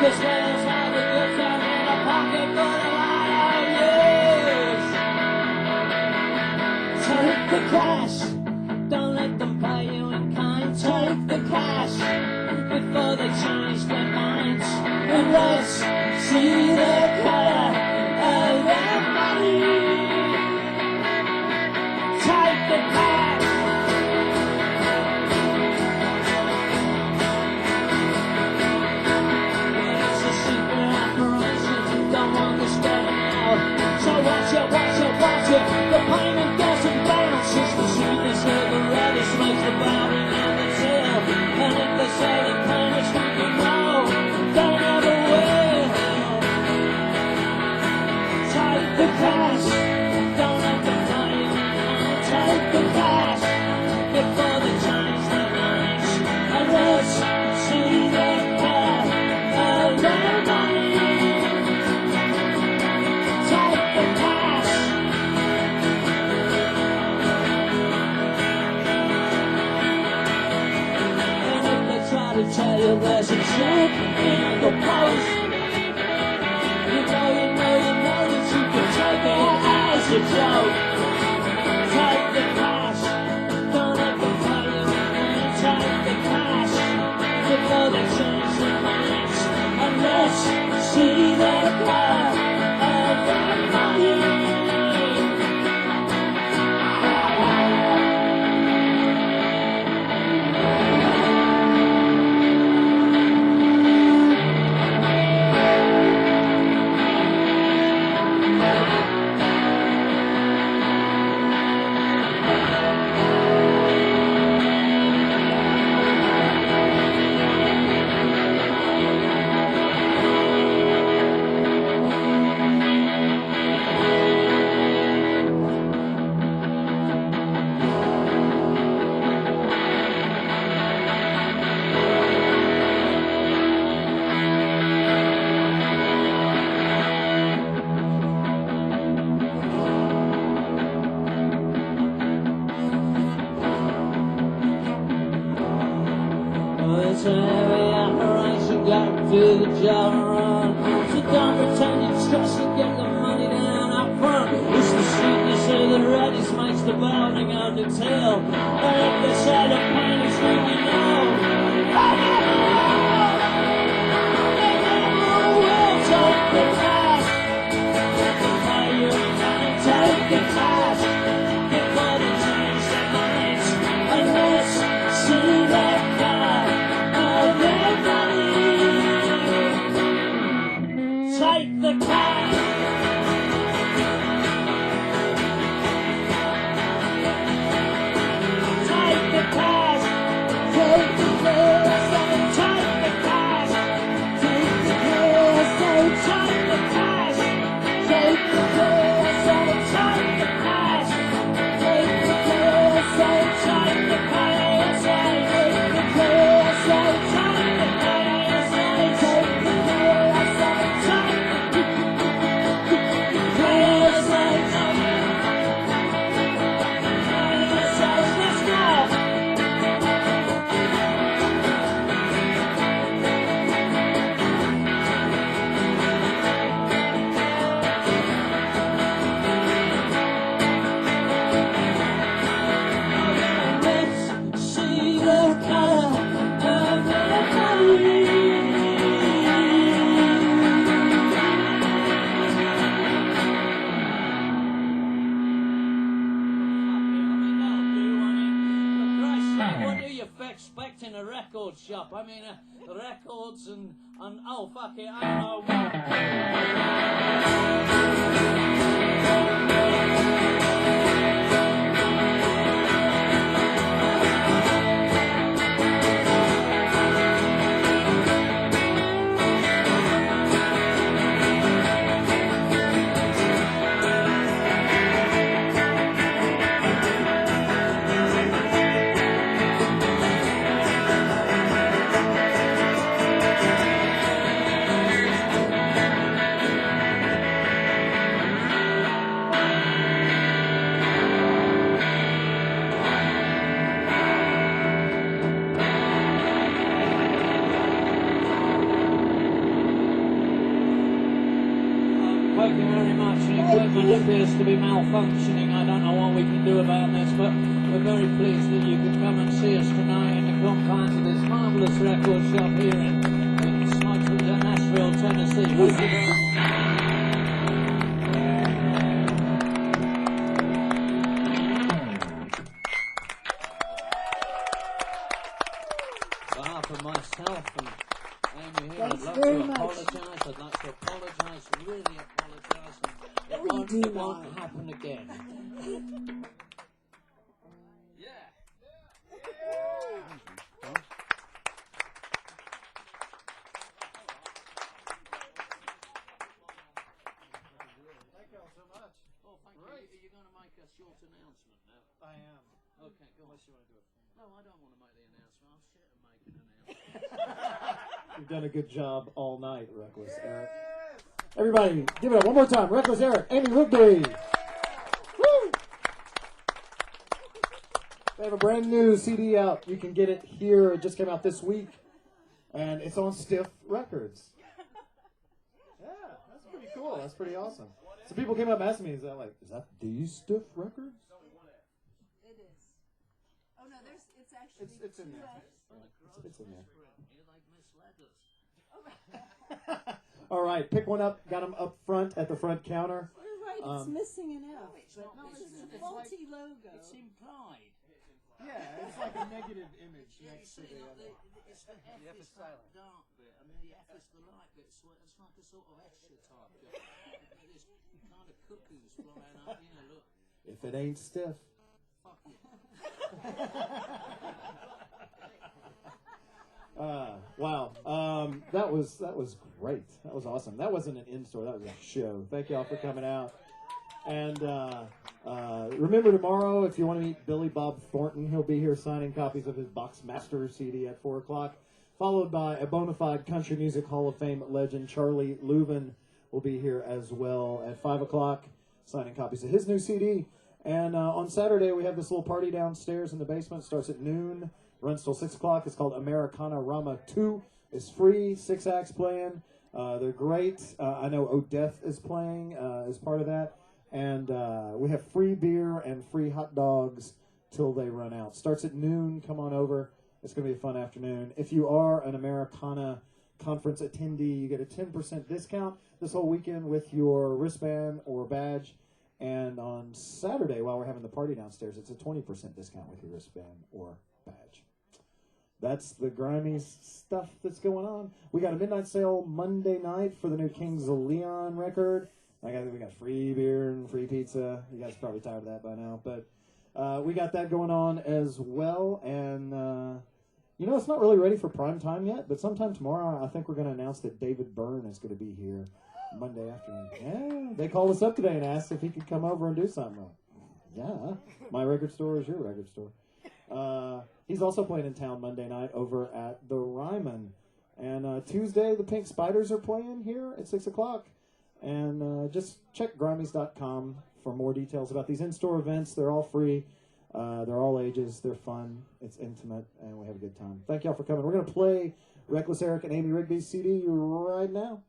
Cause there's all the good stuff in a pocket full of IOUs. Take the cash, don't let them pay you in kind. Take the cash before they change their minds. And let's see the color of their money. Take the cash. It's a secret operation, don't want to spell it out. So watch it, watch it, watch it. The payment doesn't bounce. It's the sweetness of the radish makes the bowing of the tail. And if they say the planet's freaking low, they never will. Take the cash, don't let them play you in. Take the cash before they change their minds. And let's see the color of their money. Take the cash. And if they try to tell you there's a check in the post, you know that you can take it as a joke. Take the cash, don't let them play you in. Take the cash before they change their minds. And let's see the color of their money. It's a heavy operation, gotta do the job and run. So don't pretend you trust and get the money down up front. It's the sweetness of the reddish makes the bowing of the tail. And if they say the pain is ringing out, I never will. They never will. Take the cash, pay you in time. Take the cash before they change their minds. And let's see that color of their money. Take the cash. Take the cash. Take the cash. Take the cash. Take the cash. Take the cash. Take the cash. Take the cash. Take the cash. Take the cash. Take the Expecting a record shop. I mean, records and oh fuck it, I don't know Thank you very much. The equipment appears to be malfunctioning. I don't know what we can do about this, but we're very pleased that you could come and see us tonight in the confines of this marvellous record shop here in Nashville, Tennessee. Thank you very much. For myself and Amy here, I'd love to apologise. I'd like to apologise, really apologise. It won't happen again. Yeah. Thank you all so much. Oh, thank you. Are you going to make a short announcement now? I am. Okay, go on. Unless you want to do it. No, I don't want to make the announcement. I'm shit at making announcements. You've done a good job all night, Reckless Eric. Everybody, give it up one more time. Reckless Eric, Amy Rigby. Woo! They have a brand new CD out. You can get it here. It just came out this week. And it's on Stiff Records. Yeah, that's pretty cool. That's pretty awesome. So people came up and asked me, is that the Stiff Records? It is. Oh no, it's actually It's in there. It's in there. You like Miss Letters. All right, pick one up. Got them up front at the front counter. You're right, it's missing an F. It's not It's missing a an F. faulty logo. It's implied. Yeah, it's like a negative image Yeah, you next to see, the like other. it's the F The F is is that silent. dark bit, and then the F is the light bit. So it's like a sort of Escher type job. There's kind of cuckoos flying up. You know, look. If it ain't stiff. Fuck you. Wow. That was great. That was awesome. That wasn't an in-store. That was a show. Thank y'all for coming out. And remember tomorrow, if you want to meet Billy Bob Thornton, he'll be here signing copies of his Boxmaster CD at 4 o'clock, followed by a bona fide country music Hall of Fame legend, Charlie Leuven, will be here as well at 5 o'clock, signing copies of his new CD. And on Saturday, we have this little party downstairs in the basement. Starts at noon, runs till 6 o'clock. It's called Americana Rama 2. It's free, 6 acts playing. They're great. I know Odeth is playing as part of that. And we have free beer and free hot dogs till they run out. Starts at noon. Come on over. It's going to be a fun afternoon. If you are an Americana conference attendee, you get a 10% discount this whole weekend with your wristband or badge. And on Saturday, while we're having the party downstairs, it's a 20% discount with your wristband or badge. That's the Grimeys stuff that's going on. We got a midnight sale Monday night for the new Kings of Leon record. We got free beer and free pizza. You guys are probably tired of that by now. But we got that going on as well. And, it's not really ready for prime time yet. But sometime tomorrow, I think we're going to announce that David Byrne is going to be here Monday afternoon. Yeah, they called us up today and asked if he could come over and do something. Yeah, my record store is your record store. He's also playing in town Monday night over at the Ryman. And Tuesday, the Pink Spiders are playing here at 6 o'clock. And just check Grimeys.com for more details about these in-store events. They're all free. They're all ages. They're fun. It's intimate, and we have a good time. Thank y'all for coming. We're going to play Reckless Eric and Amy Rigby's CD right now.